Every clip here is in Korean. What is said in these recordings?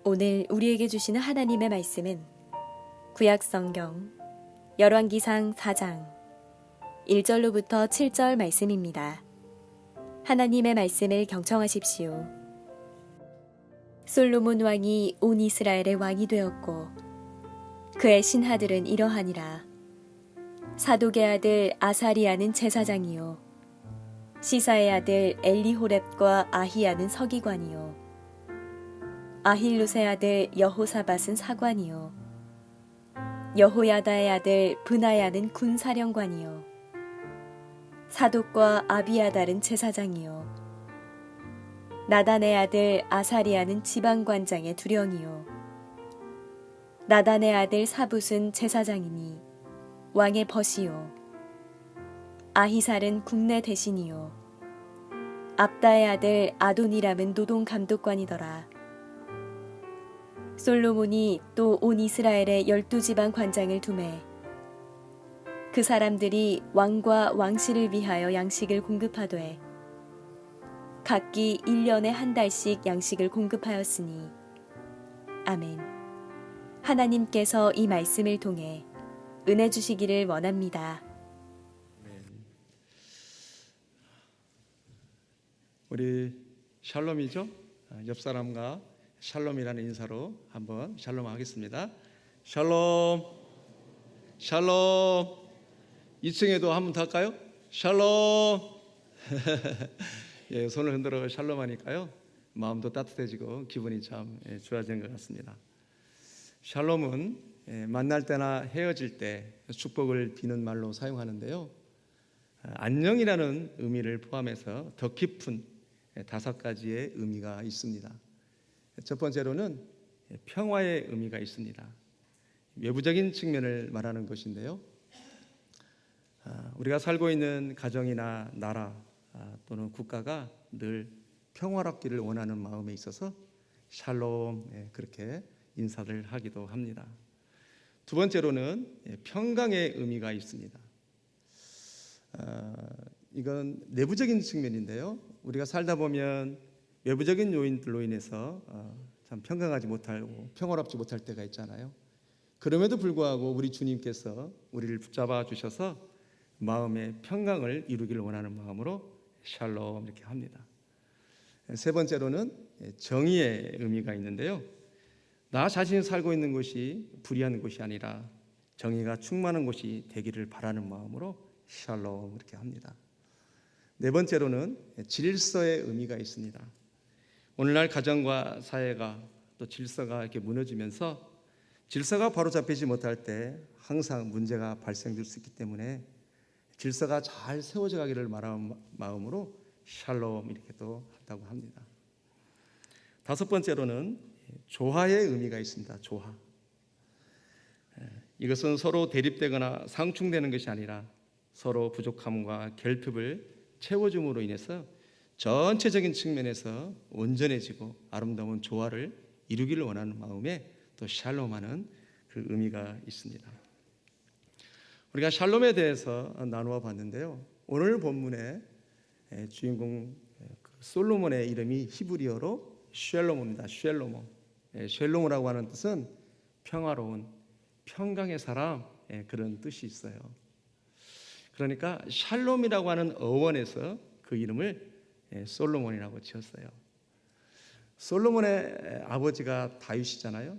오늘 우리에게 주시는 하나님의 말씀은 구약성경 열왕기상 4장 1절로부터 7절 말씀입니다. 하나님의 말씀을 경청하십시오. 솔로몬 왕이 온 이스라엘의 왕이 되었고 그의 신하들은 이러하니라. 사독의 아들 아사리아는 제사장이요 시사의 아들 엘리호렙과 아히야는 서기관이요 아힐루세 아들 여호사밧은 사관이요 여호야다의 아들 브나야는 군사령관이요 사독과 아비아달은 제사장이요 나단의 아들 아사리아는 지방관장의 두령이요 나단의 아들 사붓은 제사장이니 왕의 벗이요 아히살은 국내 대신이요 압다의 아들 아도니람은 노동감독관이더라. 솔로몬이 또 온 이스라엘의 12지방 관장을 두매 그 사람들이 왕과 왕실을 위하여 양식을 공급하되 각기 1년에 한 달씩 양식을 공급하였으니 아멘. 하나님께서 이 말씀을 통해 은혜 주시기를 원합니다. 우리 샬롬이죠? 옆 사람과 샬롬이라는 인사로 한번 샬롬 하겠습니다. 샬롬, 샬롬. 2층에도 한번 더 할까요? 샬롬. 예, 손을 흔들어 샬롬 하니까요 마음도 따뜻해지고 기분이 참 좋아지는 것 같습니다. 샬롬은 만날 때나 헤어질 때 축복을 비는 말로 사용하는데요, 안녕이라는 의미를 포함해서 더 깊은 5가지의 의미가 있습니다. 첫 번째로는 평화의 의미가 있습니다. 외부적인 측면을 말하는 것인데요, 우리가 살고 있는 가정이나 나라 또는 국가가 늘 평화롭기를 원하는 마음에 있어서 샬롬 그렇게 인사를 하기도 합니다. 두 번째로는 평강의 의미가 있습니다. 이건 내부적인 측면인데요, 우리가 살다 보면 외부적인 요인들로 인해서 참 평강하지 못하고 평화롭지 못할 때가 있잖아요. 그럼에도 불구하고 우리 주님께서 우리를 붙잡아 주셔서 마음의 평강을 이루기를 원하는 마음으로 샬롬 이렇게 합니다. 세 번째로는 정의의 의미가 있는데요, 나 자신이 살고 있는 곳이 불의한 곳이 아니라 정의가 충만한 곳이 되기를 바라는 마음으로 샬롬 이렇게 합니다. 네 번째로는 질서의 의미가 있습니다. 오늘날 가정과 사회가 또 질서가 이렇게 무너지면서 질서가 바로 잡히지 못할 때 항상 문제가 발생될 수 있기 때문에 질서가 잘 세워져 가기를 바라는 마음으로 샬롬 이렇게 또 한다고 합니다. 다섯 번째로는 조화의 의미가 있습니다. 조화. 이것은 서로 대립되거나 상충되는 것이 아니라 서로 부족함과 결핍을 채워줌으로 인해서 전체적인 측면에서 온전해지고 아름다운 조화를 이루기를 원하는 마음에 또 샬롬하는 그 의미가 있습니다. 우리가 샬롬에 대해서 나누어 봤는데요, 오늘 본문의 주인공 솔로몬의 이름이 히브리어로 쉘롬입니다. 쉘로모. 쉘로모라고 하는 뜻은 평화로운, 평강의 사람, 그런 뜻이 있어요. 그러니까 샬롬이라고 하는 어원에서 그 이름을 솔로몬이라고 지었어요. 솔로몬의 아버지가 다윗이잖아요.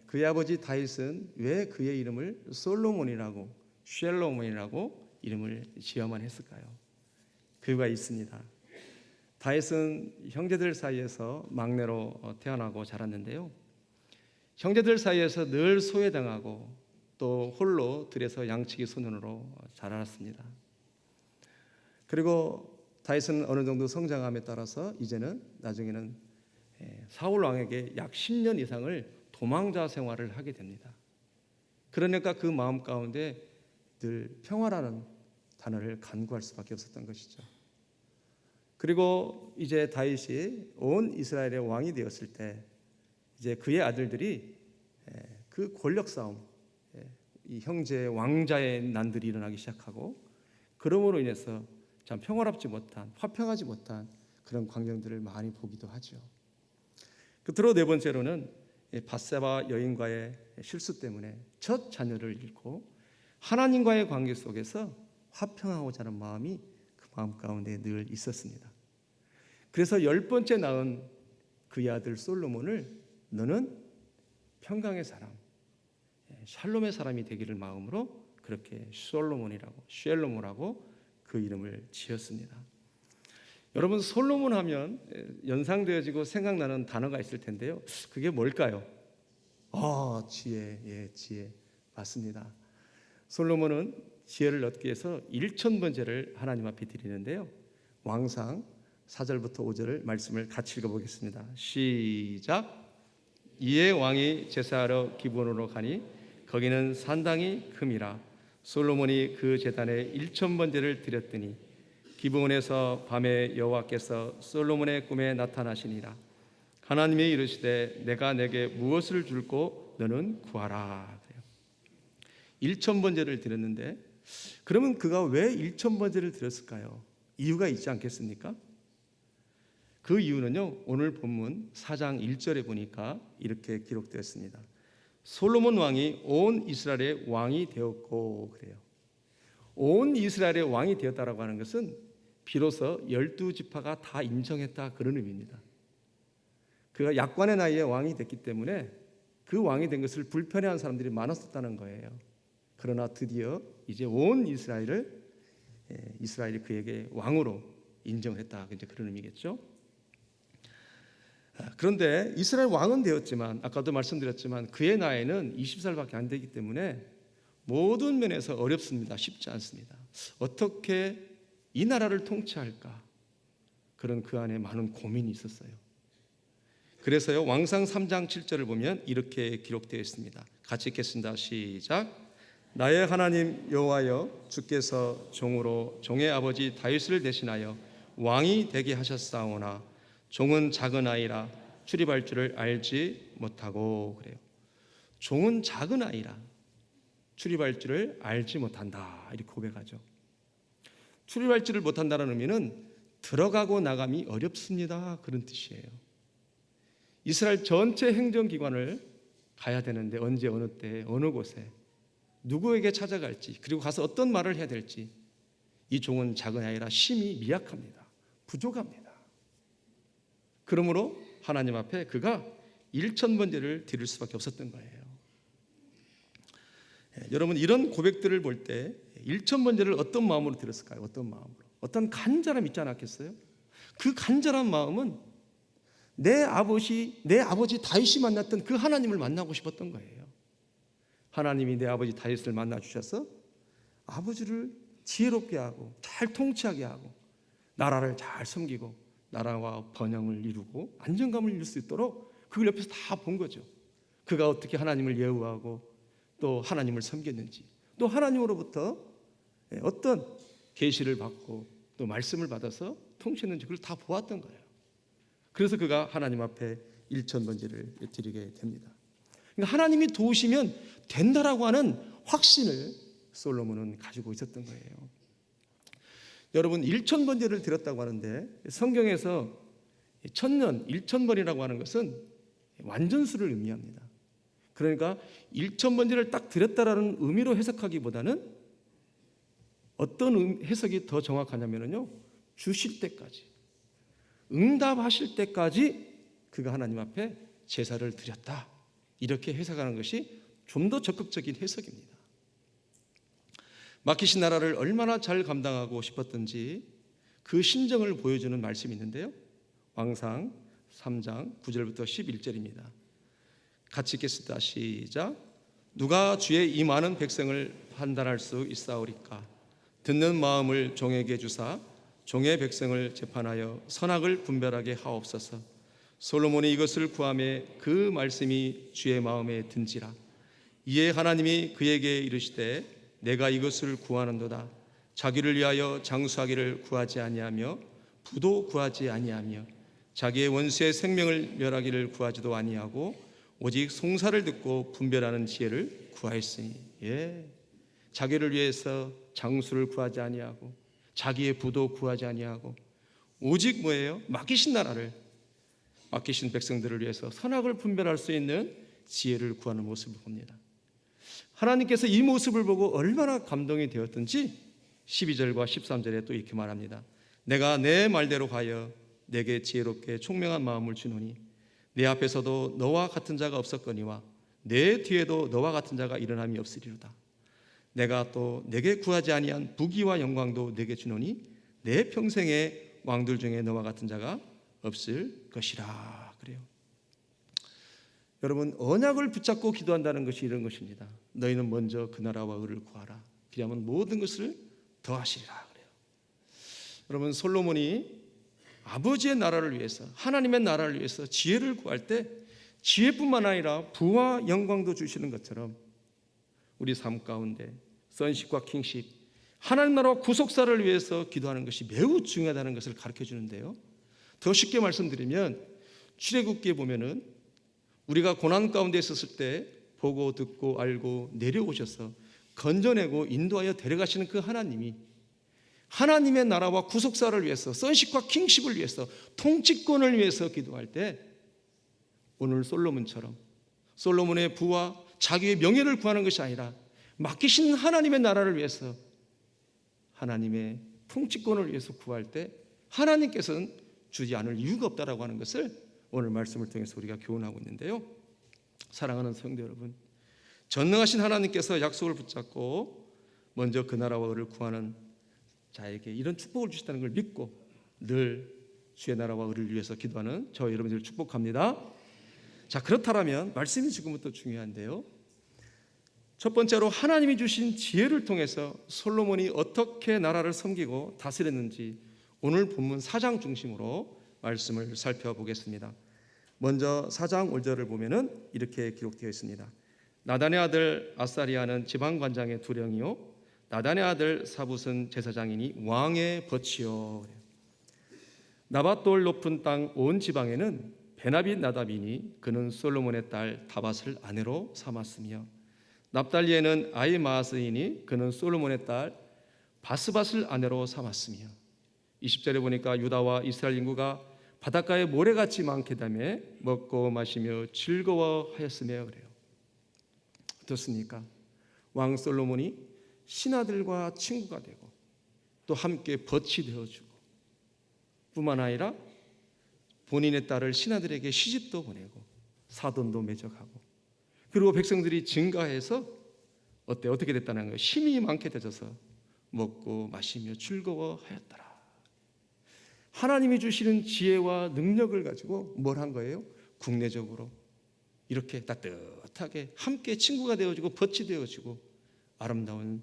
그의 아버지 다윗은 왜 그의 이름을 솔로몬이라고 쉘로몬이라고 이름을 지어만 했을까요? 그 이유가 있습니다. 다윗은 형제들 사이에서 막내로 태어나고 자랐는데요, 형제들 사이에서 늘 소외당하고 또 홀로 들에서 양치기 소년으로 자랐습니다. 그리고 다윗은 어느 정도 성장함에 따라서 이제는 나중에는 사울 왕에게 약 10년 이상을 도망자 생활을 하게 됩니다. 그러니까 그 마음 가운데 늘 평화라는 단어를 간구할 수밖에 없었던 것이죠. 그리고 이제 다윗이 온 이스라엘의 왕이 되었을 때 이제 그의 아들들이 그 권력 싸움, 이 형제 왕자의 난들이 일어나기 시작하고, 그러므로 인해서 참 평화롭지 못한, 화평하지 못한 그런 광경들을 많이 보기도 하죠. 끝으로 네 번째로는 밧세바 여인과의 실수 때문에 첫 자녀를 잃고 하나님과의 관계 속에서 화평하고자 하는 마음이 그 마음 가운데 늘 있었습니다. 그래서 10번째 낳은 그의 아들 솔로몬을 너는 평강의 사람, 샬롬의 사람이 되기를 마음으로 그렇게 쉘로몬이라고 그 이름을 지었습니다. 여러분, 솔로몬 하면 연상되어지고 생각나는 단어가 있을 텐데요. 그게 뭘까요? 지혜. 지혜. 맞습니다. 솔로몬은 지혜를 얻기 위해서 1000번제를 하나님 앞에 드리는데요. 왕상 4절부터 5절을 말씀을 같이 읽어보겠습니다. 시작. 이에 왕이 제사하러 기브온으로 가니 거기는 산당이 큼이라. 솔로몬이 그 제단에 1000번제를 드렸더니 기브온에서 밤에 여호와께서 솔로몬의 꿈에 나타나시니라. 하나님이 이르시되 내가 내게 무엇을 줄고 너는 구하라. 1000번제를 드렸는데 그러면 그가 왜 1000번제를 드렸을까요? 이유가 있지 않겠습니까? 그 이유는요, 오늘 본문 4장 1절에 보니까 이렇게 기록되었습니다. 솔로몬 왕이 온 이스라엘의 왕이 되었고, 그래요. 온 이스라엘의 왕이 되었다라고 하는 것은 비로소 12지파가 다 인정했다, 그런 의미입니다. 그가 약관의 나이에 왕이 됐기 때문에 그 왕이 된 것을 불편해하는 사람들이 많았었다는 거예요. 그러나 드디어 이제 온 이스라엘이 그에게 왕으로 인정했다, 이제 그런 의미겠죠. 그런데 이스라엘 왕은 되었지만 아까도 말씀드렸지만 그의 나이는 20살밖에 안 되기 때문에 모든 면에서 어렵습니다. 쉽지 않습니다. 어떻게 이 나라를 통치할까? 그런 그 안에 많은 고민이 있었어요. 그래서요, 왕상 3장 7절을 보면 이렇게 기록되어 있습니다. 같이 읽겠습니다. 시작. 나의 하나님 여호와여, 주께서 종으로 종의 아버지 다윗을 대신하여 왕이 되게 하셨사오나 종은 작은 아이라 출입할 줄을 알지 못하고, 그래요. 종은 작은 아이라 출입할 줄을 알지 못한다, 이렇게 고백하죠. 출입할 줄을 못한다는 의미는 들어가고 나감이 어렵습니다, 그런 뜻이에요. 이스라엘 전체 행정기관을 가야 되는데 언제, 어느 때, 어느 곳에 누구에게 찾아갈지, 그리고 가서 어떤 말을 해야 될지, 이 종은 작은 아이라 심히 미약합니다. 부족합니다. 그러므로 하나님 앞에 그가 1000번제를 드릴 수밖에 없었던 거예요. 여러분, 이런 고백들을 볼 때 1000번제를 어떤 마음으로 드렸을까요? 어떤 마음으로? 어떤 간절함이 있지 않았겠어요? 그 간절한 마음은 내 아버지 다윗이 만났던 그 하나님을 만나고 싶었던 거예요. 하나님이 내 아버지 다윗을 만나 주셔서 아버지를 지혜롭게 하고 잘 통치하게 하고 나라를 잘 섬기고 나라와 번영을 이루고 안정감을 이룰 수 있도록 그걸 옆에서 다 본 거죠. 그가 어떻게 하나님을 예우하고 또 하나님을 섬겼는지, 또 하나님으로부터 어떤 계시를 받고 또 말씀을 받아서 통치했는지 그걸 다 보았던 거예요. 그래서 그가 하나님 앞에 1000번제를 드리게 됩니다. 그러니까 하나님이 도우시면 된다라고 하는 확신을 솔로몬은 가지고 있었던 거예요. 여러분, 1000번제를 드렸다고 하는데 성경에서 1000년, 1000번이라고 하는 것은 완전수를 의미합니다. 그러니까 1000번제를 딱 드렸다라는 의미로 해석하기보다는 어떤 해석이 더 정확하냐면요, 주실 때까지, 응답하실 때까지 그가 하나님 앞에 제사를 드렸다, 이렇게 해석하는 것이 좀 더 적극적인 해석입니다. 맡기신 나라를 얼마나 잘 감당하고 싶었던지 그 심정을 보여주는 말씀이 있는데요, 왕상 3장 9절부터 11절입니다. 같이 읽겠습니다. 시작. 누가 주의 이 많은 백성을 판단할 수 있사오리까? 듣는 마음을 종에게 주사 종의 백성을 재판하여 선악을 분별하게 하옵소서. 솔로몬이 이것을 구하매 그 말씀이 주의 마음에 든지라. 이에 하나님이 그에게 이르시되 내가 이것을 구하는도다. 자기를 위하여 장수하기를 구하지 아니하며 부도 구하지 아니하며 자기의 원수의 생명을 멸하기를 구하지도 아니하고 오직 송사를 듣고 분별하는 지혜를 구하였으니, 자기를 위해서 장수를 구하지 아니하고 자기의 부도 구하지 아니하고 오직 뭐예요? 맡기신 나라를 맡기신 백성들을 위해서 선악을 분별할 수 있는 지혜를 구하는 모습을 봅니다. 하나님께서 이 모습을 보고 얼마나 감동이 되었던지 12절과 13절에 또 이렇게 말합니다. 내가 내 말대로 하여 내게 지혜롭게 총명한 마음을 주노니 내 앞에서도 너와 같은 자가 없었거니와 내 뒤에도 너와 같은 자가 일어남이 없으리로다. 내가 또 내게 구하지 아니한 부귀와 영광도 내게 주노니 내 평생의 왕들 중에 너와 같은 자가 없을 것이라. 그래요. 여러분, 언약을 붙잡고 기도한다는 것이 이런 것입니다. 너희는 먼저 그 나라와 의를 구하라. 그리하면 모든 것을 더하시리라. 그래요. 여러분, 솔로몬이 아버지의 나라를 위해서, 하나님의 나라를 위해서 지혜를 구할 때 지혜뿐만 아니라 부와 영광도 주시는 것처럼 우리 삶 가운데 선식과 킹식, 하나님 나라와 구속사를 위해서 기도하는 것이 매우 중요하다는 것을 가르쳐 주는데요. 더 쉽게 말씀드리면 출애굽기에 보면은 우리가 고난 가운데 있었을 때 보고 듣고 알고 내려오셔서 건져내고 인도하여 데려가시는 그 하나님이 하나님의 나라와 구속사를 위해서, 선식과 킹십을 위해서, 통치권을 위해서 기도할 때 오늘 솔로몬처럼 솔로몬의 부와 자기의 명예를 구하는 것이 아니라 맡기신 하나님의 나라를 위해서, 하나님의 통치권을 위해서 구할 때 하나님께서는 주지 않을 이유가 없다라고 하는 것을 오늘 말씀을 통해서 우리가 교훈하고 있는데요. 사랑하는 성도 여러분, 전능하신 하나님께서 약속을 붙잡고 먼저 그 나라와 의를 구하는 자에게 이런 축복을 주시다는 걸 믿고 늘 주의 나라와 의를 위해서 기도하는 저 여러분들을 축복합니다. 자, 그렇다면 말씀이 지금부터 중요한데요. 첫 번째로 하나님이 주신 지혜를 통해서 솔로몬이 어떻게 나라를 섬기고 다스렸는지 오늘 본문 4장 중심으로 말씀을 살펴보겠습니다. 먼저 4장 5절을 보면은 이렇게 기록되어 있습니다. 나단의 아들 아사리아는 지방관장의 두령이요 나단의 아들 사붓은 제사장이니 왕의 벗이요. 나밧돌 높은 땅 온 지방에는 베나빗 나답이니 그는 솔로몬의 딸 다밧을 아내로 삼았으며 납달리에는 아히마아스이니 그는 솔로몬의 딸 바스밧을 아내로 삼았으며 20절에 보니까 유다와 이스라엘 인구가 바닷가에 모래같이 많게 되며 먹고 마시며 즐거워하였으며 그래요. 어떻습니까? 왕 솔로몬이 신하들과 친구가 되고 또 함께 벗이 되어주고 뿐만 아니라 본인의 딸을 신하들에게 시집도 보내고 사돈도 맺어가고 그리고 백성들이 증가해서 어떻게 됐다는 거예요? 힘이 많게 되어서 먹고 마시며 즐거워하였더라. 하나님이 주시는 지혜와 능력을 가지고 뭘 한 거예요? 국내적으로 이렇게 따뜻하게 함께 친구가 되어지고 벗이 되어지고 아름다운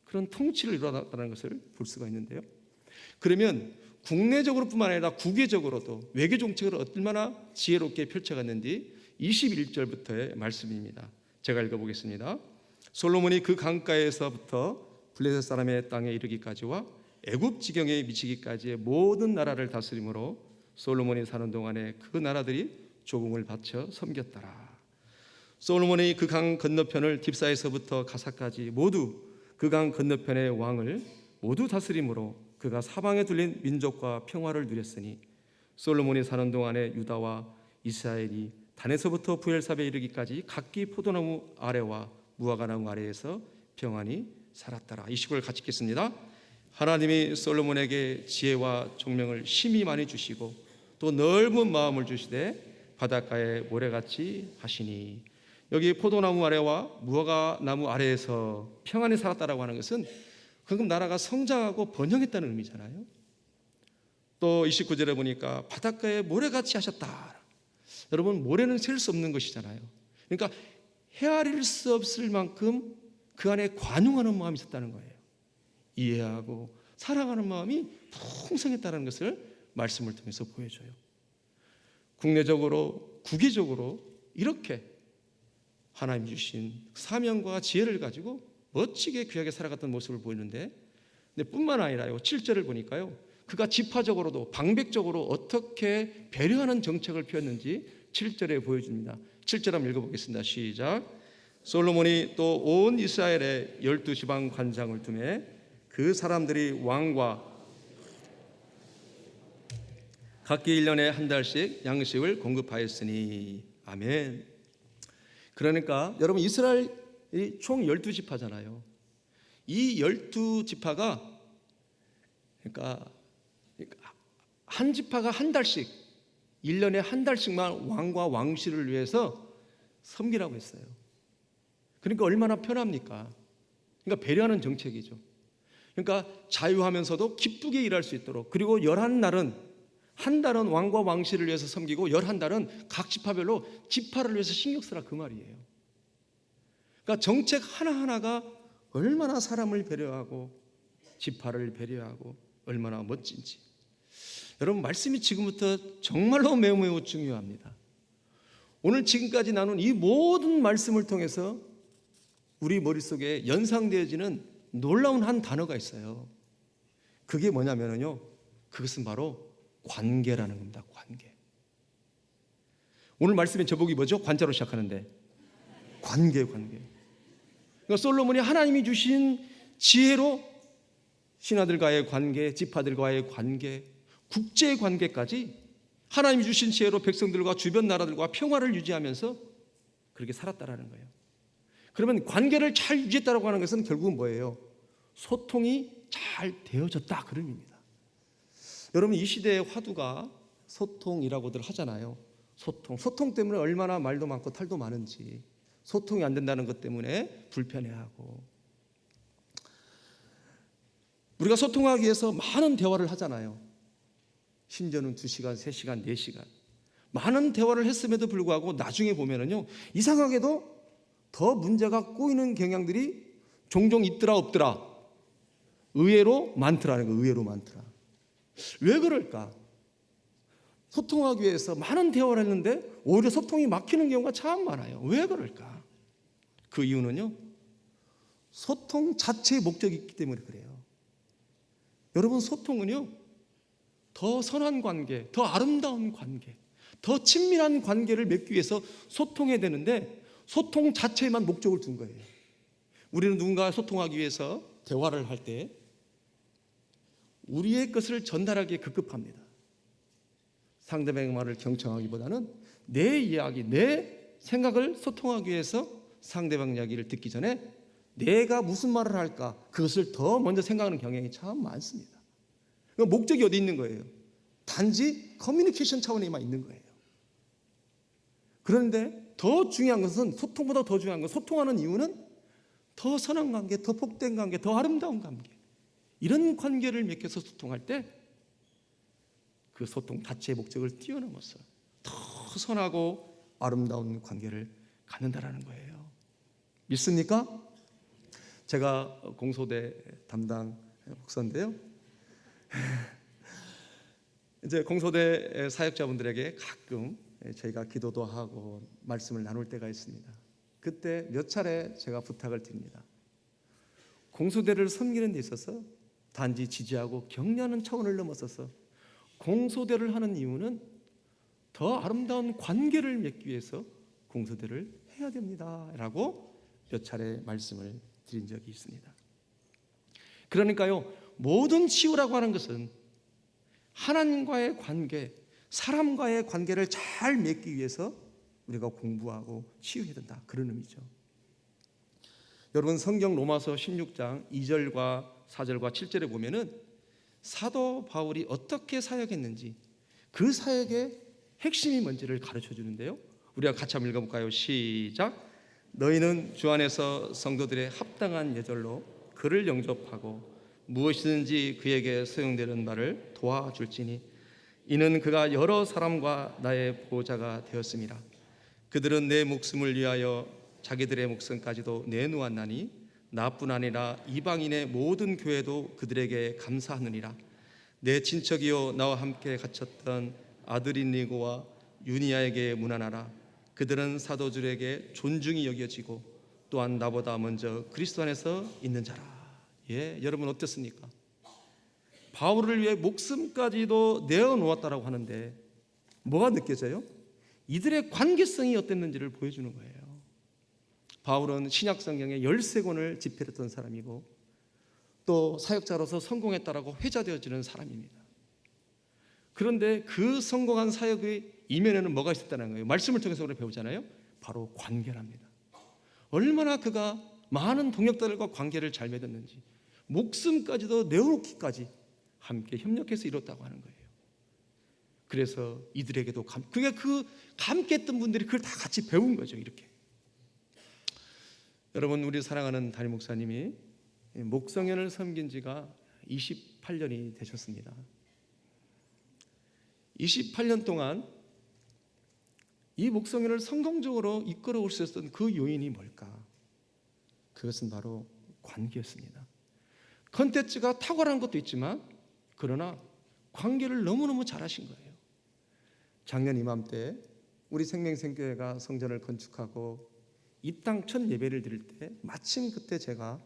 그런 통치를 이루어났다는 것을 볼 수가 있는데요. 그러면 국내적으로뿐만 아니라 국외적으로도 외교 정책을 얼마나 지혜롭게 펼쳐갔는지 21절부터의 말씀입니다. 제가 읽어보겠습니다. 솔로몬이 그 강가에서부터 블레셋 사람의 땅에 이르기까지와 애굽 지경에 미치기까지의 모든 나라를 다스림으로 솔로몬이 사는 동안에 그 나라들이 조공을 바쳐 섬겼더라. 솔로몬이 그 강 건너편을 딥사에서부터 가사까지 모두 그 강 건너편의 왕을 모두 다스림으로 그가 사방에 둘린 민족과 평화를 누렸으니 솔로몬이 사는 동안에 유다와 이스라엘이 단에서부터 부엘삽에 이르기까지 각기 포도나무 아래와 무화과나무 아래에서 평안히 살았더라. 이 시골 같이 읽겠습니다. 하나님이 솔로몬에게 지혜와 총명을 심히 많이 주시고 또 넓은 마음을 주시되 바닷가에 모래같이 하시니 여기 포도나무 아래와 무화과나무 아래에서 평안히 살았다라고 하는 것은 그럼 나라가 성장하고 번영했다는 의미잖아요. 또 29절에 보니까 바닷가에 모래같이 하셨다. 여러분, 모래는 셀 수 없는 것이잖아요. 그러니까 헤아릴 수 없을 만큼 그 안에 관용하는 마음이 있었다는 거예요. 이해하고 사랑하는 마음이 풍성했다는 것을 말씀을 통해서 보여줘요. 국내적으로 국외적으로 이렇게 하나님 주신 사명과 지혜를 가지고 멋지게 귀하게 살아갔던 모습을 보이는데, 근데 뿐만 아니라요, 7절을 보니까요, 그가 지파적으로도 방백적으로 어떻게 배려하는 정책을 펴었는지 7절에 보여줍니다. 7절 한번 읽어보겠습니다. 시작. 솔로몬이 또 온 이스라엘에 12지방 관장을 두매 그 사람들이 왕과 각기 1년에 한 달씩 양식을 공급하였으니. 아멘. 그러니까 여러분, 이스라엘이 총 12지파잖아요. 이 12지파가 그러니까 한 지파가 한 달씩, 1년에 한 달씩만 왕과 왕실을 위해서 섬기라고 했어요. 그러니까 얼마나 편합니까? 그러니까 배려하는 정책이죠. 그러니까 자유하면서도 기쁘게 일할 수 있도록, 그리고 11날은, 한 달은 왕과 왕실을 위해서 섬기고 11달은 각 지파별로 지파를 위해서 신경 쓰라, 그 말이에요. 그러니까 정책 하나하나가 얼마나 사람을 배려하고 지파를 배려하고 얼마나 멋진지. 여러분, 말씀이 지금부터 정말로 매우 매우 중요합니다. 오늘 지금까지 나눈 이 모든 말씀을 통해서 우리 머릿속에 연상되어지는 놀라운 한 단어가 있어요. 그게 뭐냐면요, 그것은 바로 관계라는 겁니다. 관계. 오늘 말씀의 제목이 뭐죠? 관자로 시작하는데 관계. 그러니까 솔로몬이 하나님이 주신 지혜로 신하들과의 관계, 지파들과의 관계, 국제 관계까지 하나님이 주신 지혜로 백성들과 주변 나라들과 평화를 유지하면서 그렇게 살았다라는 거예요. 그러면 관계를 잘 유지했다라고 하는 것은 결국은 뭐예요? 소통이 잘 되어졌다, 그런 의미입니다. 여러분, 이 시대의 화두가 소통이라고들 하잖아요. 소통 때문에 얼마나 말도 많고 탈도 많은지, 소통이 안 된다는 것 때문에 불편해하고. 우리가 소통하기 위해서 많은 대화를 하잖아요. 심지어는 2시간, 3시간, 4시간 많은 대화를 했음에도 불구하고 나중에 보면은요, 이상하게도 더 문제가 꼬이는 경향들이 종종 있더라 없더라. 의외로 많더라는 거예요. 의외로 많더라. 왜 그럴까? 소통하기 위해서 많은 대화를 했는데 오히려 소통이 막히는 경우가 참 많아요. 왜 그럴까? 그 이유는요, 소통 자체의 목적이 있기 때문에 그래요. 여러분, 소통은요, 더 선한 관계, 더 아름다운 관계, 더 친밀한 관계를 맺기 위해서 소통해야 되는데 소통 자체에만 목적을 둔 거예요. 우리는 누군가와 소통하기 위해서 대화를 할 때 우리의 것을 전달하기에 급급합니다. 상대방의 말을 경청하기보다는 내 이야기, 내 생각을 소통하기 위해서 상대방 이야기를 듣기 전에 내가 무슨 말을 할까, 그것을 더 먼저 생각하는 경향이 참 많습니다. 그러니까 목적이 어디 있는 거예요? 단지 커뮤니케이션 차원에만 있는 거예요. 그런데 더 중요한 것은, 소통보다 더 중요한 건, 소통하는 이유는 더 선한 관계, 더 복된 관계, 더 아름다운 관계, 이런 관계를 맺혀서 소통할 때 그 소통 자체의 목적을 뛰어넘어서 더 선하고 아름다운 관계를 갖는다라는 거예요. 믿습니까? 제가 공소대 담당 목사인데요, 이제 공소대 사역자분들에게 가끔 저희가 기도도 하고 말씀을 나눌 때가 있습니다. 그때 몇 차례 제가 부탁을 드립니다. 공소대를 섬기는 데 있어서 단지 지지하고 격려하는 차원을 넘어서서 공소대를 하는 이유는 더 아름다운 관계를 맺기 위해서 공소대를 해야 됩니다 라고 몇 차례 말씀을 드린 적이 있습니다. 그러니까요, 모든 치유라고 하는 것은 하나님과의 관계, 사람과의 관계를 잘 맺기 위해서 우리가 공부하고 치유해야 된다, 그런 의미죠. 여러분, 성경 로마서 16장 2절과 4절과 7절에 보면은 사도 바울이 어떻게 사역했는지, 그 사역의 핵심이 뭔지를 가르쳐 주는데요, 우리가 같이 한번 읽어볼까요? 시작. 너희는 주 안에서 성도들의 합당한 예절로 그를 영접하고 무엇이든지 그에게 소용되는 말을 도와줄지니 이는 그가 여러 사람과 나의 보호자가 되었음이라. 그들은 내 목숨을 위하여 자기들의 목숨까지도 내놓았나니 나뿐 아니라 이방인의 모든 교회도 그들에게 감사하느니라. 내 친척이요 나와 함께 갇혔던 아드리니고와 유니아에게 문안하라. 그들은 사도들에게 존중이 여겨지고 또한 나보다 먼저 그리스도 안에서 있는 자라. 여러분 어떻습니까? 바울을 위해 목숨까지도 내어놓았다라고 하는데 뭐가 느껴져요? 이들의 관계성이 어땠는지를 보여주는 거예요. 바울은 신약 성경의 13권을 집필했던 사람이고 또 사역자로서 성공했다라고 회자되어지는 사람입니다. 그런데 그 성공한 사역의 이면에는 뭐가 있었다는 거예요? 말씀을 통해서 우리가 배우잖아요. 바로 관계랍니다. 얼마나 그가 많은 동역자들과 관계를 잘 맺었는지, 목숨까지도 내어놓기까지 함께 협력해서 이뤘다고 하는 거예요. 그래서 이들에게도 그게 그 함께 했던 분들이 그걸 다 같이 배운 거죠. 이렇게. 여러분, 우리 사랑하는 담임 목사님이 목성연을 섬긴 지가 28년이 되셨습니다. 28년 동안 이 목성연을 성공적으로 이끌어 올 수 있었던 그 요인이 뭘까? 그것은 바로 관계였습니다. 컨텐츠가 탁월한 것도 있지만 그러나 관계를 너무너무 잘하신 거예요. 작년 이맘때 우리 생명생교회가 성전을 건축하고 이 땅 첫 예배를 드릴 때 마침 그때 제가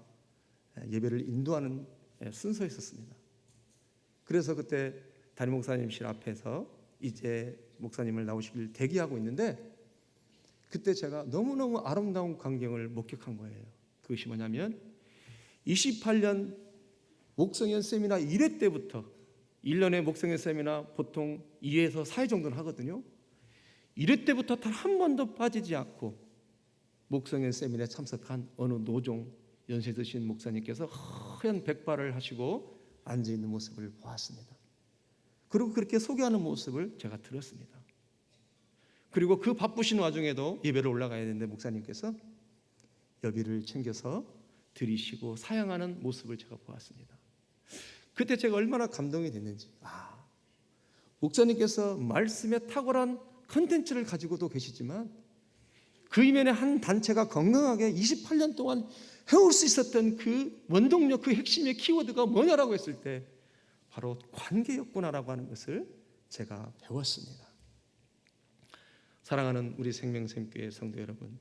예배를 인도하는 순서였었습니다. 그래서 그때 담임 목사님실 앞에서 이제 목사님을 나오시길 대기하고 있는데 그때 제가 너무너무 아름다운 광경을 목격한 거예요. 그것이 뭐냐면 28년 목성연 세미나 1회 때부터 1년에 목성연 세미나 보통 2회에서 4회 정도는 하거든요. 1회 때부터 단 한 번도 빠지지 않고 목성연 세미나에 참석한 어느 노종 연세 드신 목사님께서 하얀 백발을 하시고 앉아있는 모습을 보았습니다. 그리고 그렇게 소개하는 모습을 제가 들었습니다. 그리고 그 바쁘신 와중에도 예배를 올라가야 되는데 목사님께서 여비를 챙겨서 드리시고 사양하는 모습을 제가 보았습니다. 그때 제가 얼마나 감동이 됐는지, 목사님께서 말씀에 탁월한 컨텐츠를 가지고도 계시지만 그 이면에 한 단체가 건강하게 28년 동안 해올 수 있었던 그 원동력, 그 핵심의 키워드가 뭐냐라고 했을 때 바로 관계였구나라고 하는 것을 제가 배웠습니다. 사랑하는 우리 생명샘교회 성도 여러분,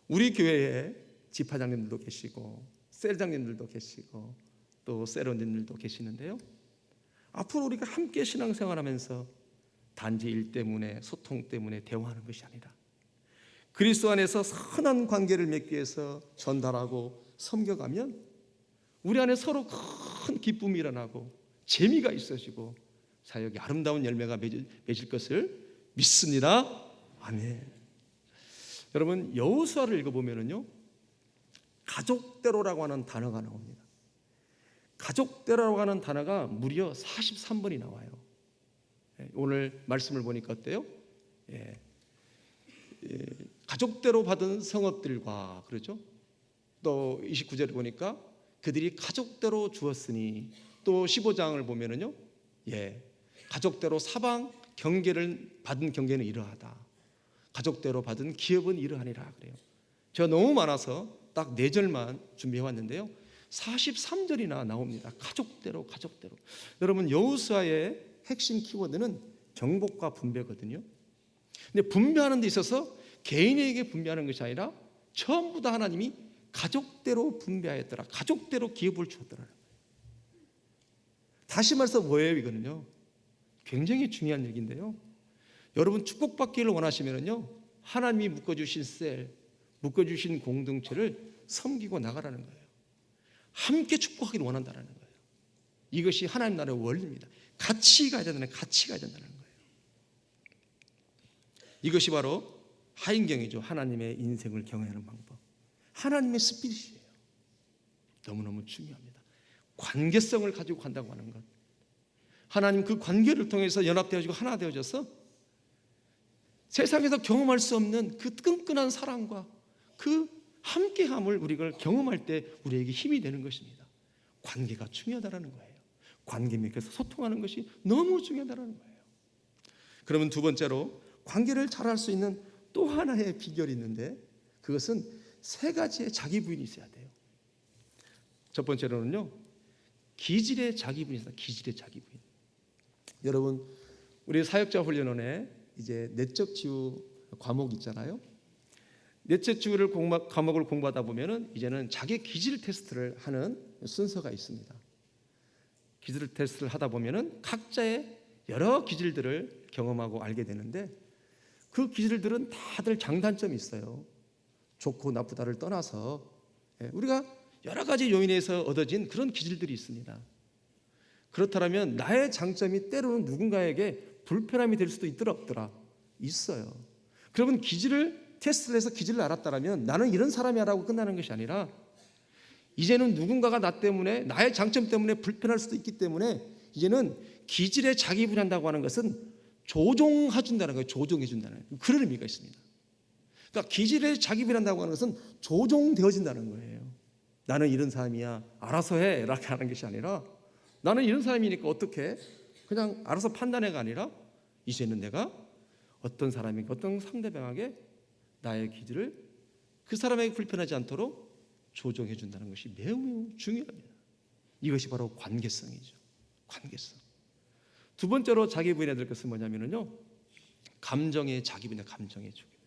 우리 교회에 지파장님들도 계시고 셀장님들도 계시고 또 셀원님들도 계시는데요, 앞으로 우리가 함께 신앙생활하면서 단지 일 때문에, 소통 때문에 대화하는 것이 아니라 그리스도 안에서 선한 관계를 맺기 위해서 전달하고 섬겨가면 우리 안에 서로 큰 기쁨이 일어나고 재미가 있어지고 사역이 아름다운 열매가 맺을 것을 믿습니다. 아멘. 여러분, 여호수아를 읽어보면요, 가족대로라고 하는 단어가 나옵니다. 가족대로라고 하는 단어가 무려 43번이 나와요. 오늘 말씀을 보니까 어때요? 가족대로 받은 성읍들과, 그렇죠? 또 29절을 보니까 그들이 가족대로 주었으니, 또 15장을 보면은요, 가족대로 사방 경계를 받은 경계는 이러하다. 가족대로 받은 기업은 이러하니라 그래요. 제가 너무 많아서 딱 4절만 준비해 왔는데요, 43절이나 나옵니다. 가족대로. 여러분, 여호수아의 핵심 키워드는 정복과 분배거든요. 근데 분배하는 데 있어서 개인에게 분배하는 것이 아니라 전부 다 하나님이 가족대로 분배하였더라. 가족대로 기업을 주었더라. 다시 말해서 뭐예요, 이거는요? 굉장히 중요한 얘기인데요, 여러분 축복받기를 원하시면요, 하나님이 묶어주신 셀, 묶어주신 공동체를 섬기고 나가라는 거예요. 함께 축복하기를 원한다는 거예요. 이것이 하나님 나라의 원리입니다. 같이 가야 된다는 거예요. 이것이 바로 하인경이죠. 하나님의 인생을 경외하는 방법. 하나님의 스피릿이에요. 너무너무 중요합니다. 관계성을 가지고 간다고 하는 것. 하나님 그 관계를 통해서 연합되어지고 하나 되어져서 세상에서 경험할 수 없는 그 끈끈한 사랑과 그 함께함을 우리가 경험할 때 우리에게 힘이 되는 것입니다. 관계가 중요하다는 거예요. 관계 맺혀서 소통하는 것이 너무 중요하다는 거예요. 그러면 두 번째로 관계를 잘할 수 있는 또 하나의 비결이 있는데, 그것은 3가지의 자기 부인이 있어야 돼요. 첫 번째로는요, 기질의 자기 부인이 있어요. 기질의 자기 부인. 여러분, 우리 사역자 훈련원에 이제 내적 치유 과목 있잖아요. 내적 치유를 과목을 공부하다 보면은 이제는 자기 기질 테스트를 하는 순서가 있습니다. 기질 테스트를 하다 보면은 각자의 여러 기질들을 경험하고 알게 되는데, 그 기질들은 다들 장단점이 있어요. 좋고 나쁘다를 떠나서 우리가 여러 가지 요인에서 얻어진 그런 기질들이 있습니다. 그렇다면 나의 장점이 때로는 누군가에게 불편함이 될 수도 있더라 없더라? 있어요. 그러면 기질을 테스트를 해서 기질을 알았다면 나는 이런 사람이야라고 끝나는 것이 아니라 이제는 누군가가 나 때문에 나의 장점 때문에 불편할 수도 있기 때문에 이제는 기질에 자기 분한다고 하는 것은 조종해 준다는 거예요. 조종해 준다는 거예요. 그런 의미가 있습니다. 그러니까 기질에 자기 분한다고 하는 것은 조종되어진다는 거예요. 나는 이런 사람이야. 알아서 해. 이렇게 하는 것이 아니라 나는 이런 사람이니까 어떻게 그냥 알아서 판단해가 아니라 이제는 내가 어떤 사람에게 어떤 상대방에게 나의 기질을 그 사람에게 불편하지 않도록 조정해 준다는 것이 매우 매우 중요합니다. 이것이 바로 관계성이죠. 관계성. 두 번째로 자기 부인해야 될 것은 뭐냐면요, 감정의 자기 부인, 감정의 자기 부인.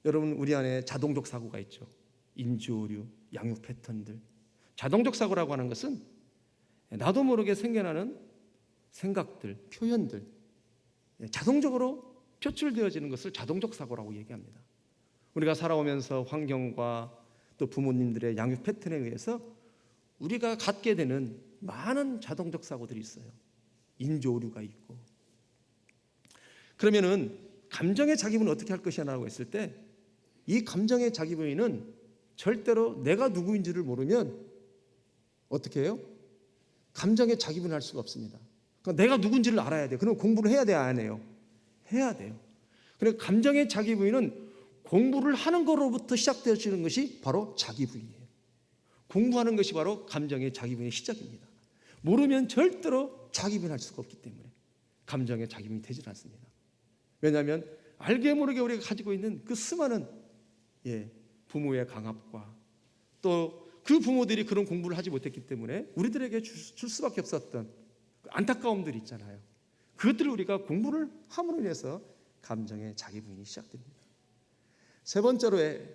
여러분 우리 안에 자동적 사고가 있죠. 인지오류, 양육 패턴들. 자동적 사고라고 하는 것은 나도 모르게 생겨나는 생각들, 표현들, 자동적으로 표출되어지는 것을 자동적 사고라고 얘기합니다. 우리가 살아오면서 환경과 또 부모님들의 양육 패턴에 의해서 우리가 갖게 되는 많은 자동적 사고들이 있어요. 인지 오류가 있고. 그러면은 감정의 자기분은 어떻게 할 것이냐라고 했을 때 이 감정의 자기분은 절대로 내가 누구인지를 모르면 어떻게 해요? 감정의 자기분을 할 수가 없습니다. 그러니까 내가 누군지를 알아야 돼요. 그럼 공부를 해야 돼요, 안 해요? 해야 돼요. 그러니까 감정의 자기 부인은 공부를 하는 것으로부터 시작되어지는 것이 바로 자기 부인이에요. 공부하는 것이 바로 감정의 자기 부인의 시작입니다. 모르면 절대로 자기 부인할 수가 없기 때문에 감정의 자기 부인이 되질 않습니다. 왜냐하면 알게 모르게 우리가 가지고 있는 그 수많은 부모의 강압과 또 그 부모들이 그런 공부를 하지 못했기 때문에 우리들에게 줄 수밖에 없었던 안타까움들이 있잖아요. 그것들을 우리가 공부를 함으로 인해서 감정의 자기 부인이 시작됩니다. 세 번째로의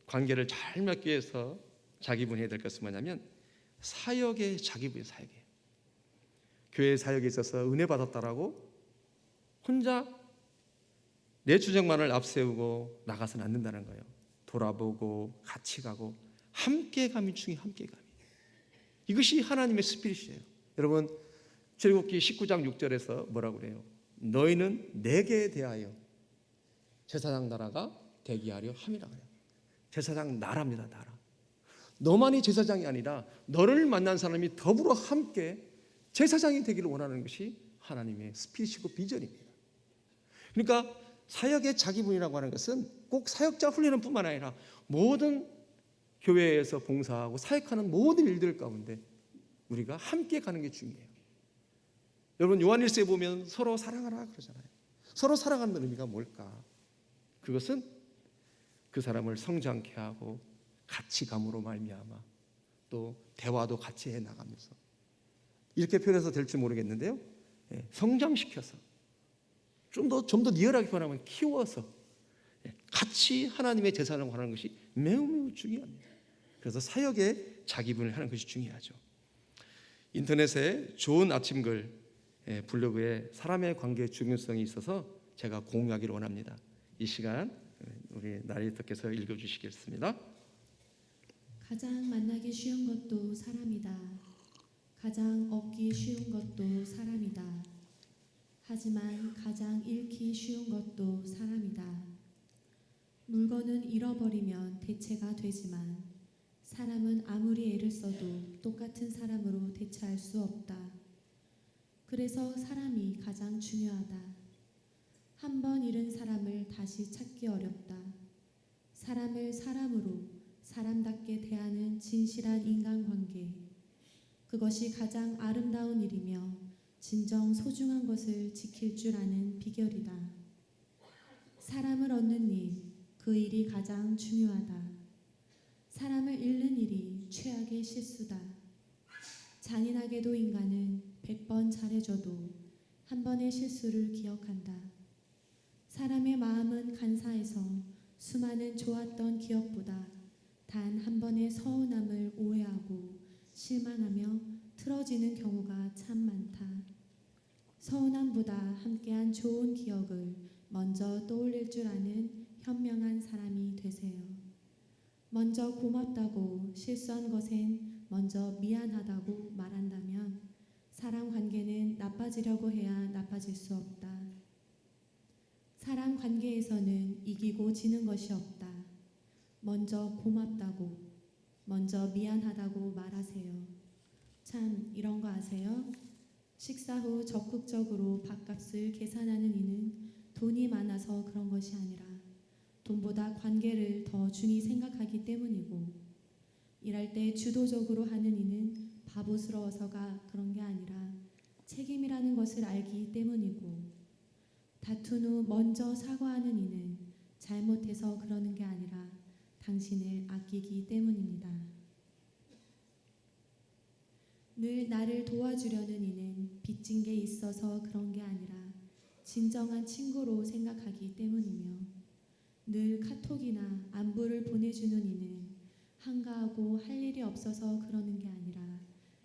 관계를 잘 맺기 위해서 자기 부인해야 될 것은 뭐냐면 사역의 자기 부인, 사역이에요. 교회 사역에 있어서 은혜 받았다라고 혼자 내 주장만을 앞세우고 나가서는 안 된다는 거예요. 돌아보고 같이 가고 함께감이 중요해요. 함께감이. 이것이 하나님의 스피릿이에요. 여러분 출애굽기 19장 6절에서 뭐라고 그래요? 너희는 내게 대하여 제사장 나라가 되게 하려 함이라 그래요. 제사장 나라입니다. 나라. 너만이 제사장이 아니라 너를 만난 사람이 더불어 함께 제사장이 되기를 원하는 것이 하나님의 스피릿이고 비전입니다. 그러니까 사역의 자기분이라고 하는 것은 꼭 사역자 훈련은 뿐만 아니라 모든 교회에서 봉사하고 사역하는 모든 일들 가운데 우리가 함께 가는 게 중요해요. 여러분 요한일서에 보면 서로 사랑하라 그러잖아요. 서로 사랑하는 의미가 뭘까? 그것은 그 사람을 성장케 하고 같이 감으로 말미암아 또 대화도 같이 해 나가면서 이렇게 표현해서 될지 모르겠는데요. 성장시켜서 좀 더 리얼하게 표현하면 키워서 같이 하나님의 제사를 하는 것이 매우 매우 중요합니다. 그래서 사역에 자기분을 하는 것이 중요하죠. 인터넷에 좋은 아침글 블로그에 사람의 관계의 중요성이 있어서 제가 공유하기를 원합니다. 이 시간 우리 나리터께서 읽어주시겠습니다. 가장 만나기 쉬운 것도 사람이다. 가장 얻기 쉬운 것도 사람이다. 하지만 가장 잃기 쉬운 것도 사람이다. 물건은 잃어버리면 대체가 되지만 사람은 아무리 애를 써도 똑같은 사람으로 대체할 수 없다. 그래서 사람이 가장 중요하다. 한 번 잃은 사람을 다시 찾기 어렵다. 사람을 사람으로 사람답게 대하는 진실한 인간관계, 그것이 가장 아름다운 일이며 진정 소중한 것을 지킬 줄 아는 비결이다. 사람을 얻는 일, 그 일이 가장 중요하다. 사람을 잃는 일이 최악의 실수다. 잔인하게도 인간은 100번 잘해줘도 한 번의 실수를 기억한다. 사람의 마음은 간사해서 수많은 좋았던 기억보다 단 한 번의 서운함을 오해하고 실망하며 틀어지는 경우가 참 많다. 서운함보다 함께한 좋은 기억을 먼저 떠올릴 줄 아는 현명한 사람이 되세요. 먼저 고맙다고 실수한 것엔 먼저 미안하다고 말한다면 사람 관계는 나빠지려고 해야 나빠질 수 없다. 사람 관계에서는 이기고 지는 것이 없다. 먼저 고맙다고, 먼저 미안하다고 말하세요. 참 이런 거 아세요? 식사 후 적극적으로 밥값을 계산하는 이는 돈이 많아서 그런 것이 아니라 돈보다 관계를 더 중히 생각하기 때문이고, 일할 때 주도적으로 하는 이는 바보스러워서가 그런 게 아니라 책임이라는 것을 알기 때문이고, 다툰 후 먼저 사과하는 이는 잘못해서 그러는 게 아니라 당신을 아끼기 때문입니다. 늘 나를 도와주려는 이는 빚진 게 있어서 그런 게 아니라 진정한 친구로 생각하기 때문이며, 늘 카톡이나 안부를 보내주는 이는 한가하고 할 일이 없어서 그러는 게 아니라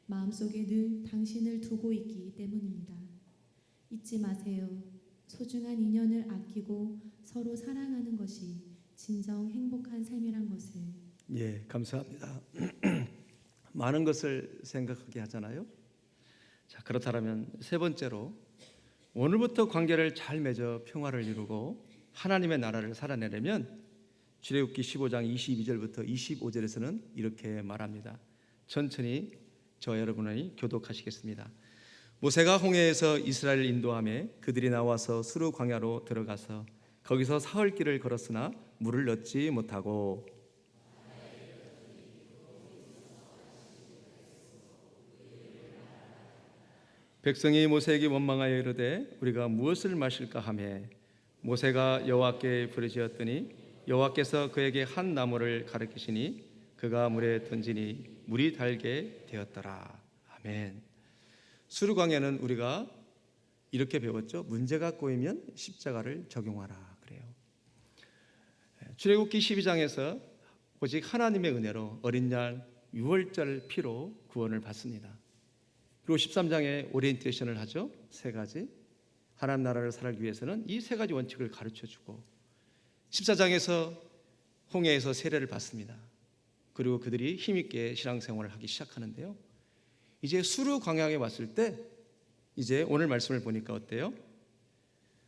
마음속에 늘 당신을 두고 있기 때문입니다. 잊지 마세요. 소중한 인연을 아끼고 서로 사랑하는 것이 진정 행복한 삶이란 것을. 예, 감사합니다. 많은 것을 생각하게 하잖아요. 자, 그렇다면 세 번째로 오늘부터 관계를 잘 맺어 평화를 이루고 하나님의 나라를 살아내려면 출애굽기 15장 22절부터 25절에서는 이렇게 말합니다. 천천히 저 여러분이 교독하시겠습니다. 모세가 홍해에서 이스라엘을 인도하며 그들이 나와서 수르 광야로 들어가서 거기서 사흘길을 걸었으나 물을 얻지 못하고, 백성이 모세에게 원망하여 이르되 우리가 무엇을 마실까 하며, 모세가 여호와께 부르짖었더니 여호와께서 그에게 한 나무를 가르치시니 그가 물에 던지니 물이 달게 되었더라. 아멘. 수르광야는 우리가 이렇게 배웠죠. 문제가 꼬이면 십자가를 적용하라 그래요. 출애굽기 12장에서 오직 하나님의 은혜로 어린 양 유월절 피로 구원을 받습니다. 그리고 13장에 오리엔테이션을 하죠. 세 가지. 하나님 나라를 살기 위해서는 이 세 가지 원칙을 가르쳐주고, 14장에서 홍해에서 세례를 받습니다. 그리고 그들이 힘있게 신앙생활을 하기 시작하는데요. 이제 수르 광야에 왔을 때 이제 오늘 말씀을 보니까 어때요?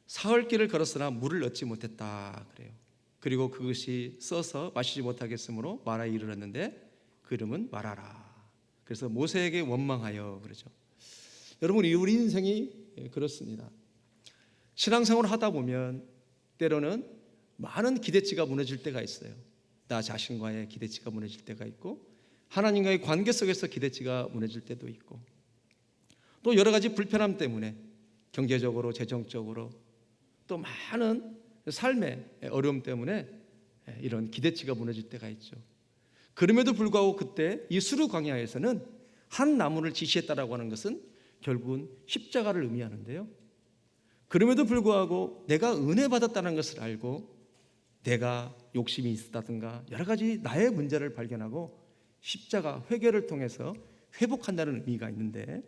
사흘길을 걸었으나 물을 얻지 못했다 그래요. 그리고 그것이 써서 마시지 못하겠으므로 마라에 이르렀는데 그 이름은 마라라. 그래서 모세에게 원망하여 그러죠. 여러분, 우리 인생이 그렇습니다. 신앙생활을 하다 보면 때로는 많은 기대치가 무너질 때가 있어요. 나 자신과의 기대치가 무너질 때가 있고, 하나님과의 관계 속에서 기대치가 무너질 때도 있고, 또 여러 가지 불편함 때문에 경제적으로, 재정적으로, 또 많은 삶의 어려움 때문에 이런 기대치가 무너질 때가 있죠. 그럼에도 불구하고 그때 이 수르 광야에서는 한 나무를 지시했다라고 하는 것은 결국은 십자가를 의미하는데요. 그럼에도 불구하고 내가 은혜 받았다는 것을 알고 내가 욕심이 있었다든가 여러 가지 나의 문제를 발견하고 십자가 회개를 통해서 회복한다는 의미가 있는데,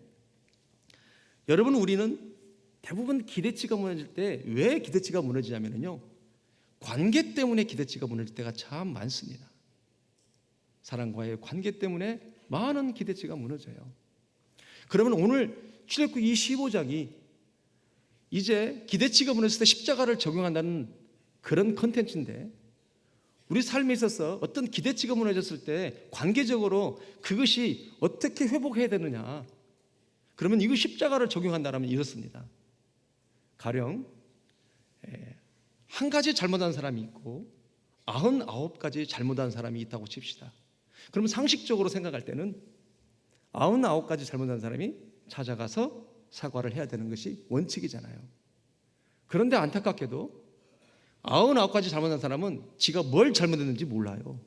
여러분, 우리는 대부분 기대치가 무너질 때 왜 기대치가 무너지냐면요, 관계 때문에 기대치가 무너질 때가 참 많습니다. 사람과의 관계 때문에 많은 기대치가 무너져요. 그러면 오늘 출애굽기 15장이 이제 기대치가 무너졌을 때 십자가를 적용한다는 그런 컨텐츠인데, 우리 삶에 있어서 어떤 기대치가 무너졌을 때 관계적으로 그것이 어떻게 회복해야 되느냐, 그러면 이거 십자가를 적용한다면 이렇습니다. 가령 한 가지 잘못한 사람이 있고 99가지 잘못한 사람이 있다고 칩시다. 그러면 상식적으로 생각할 때는 99가지 잘못한 사람이 찾아가서 사과를 해야 되는 것이 원칙이잖아요. 그런데 안타깝게도 99가지 잘못한 사람은 지가 뭘 잘못했는지 몰라요.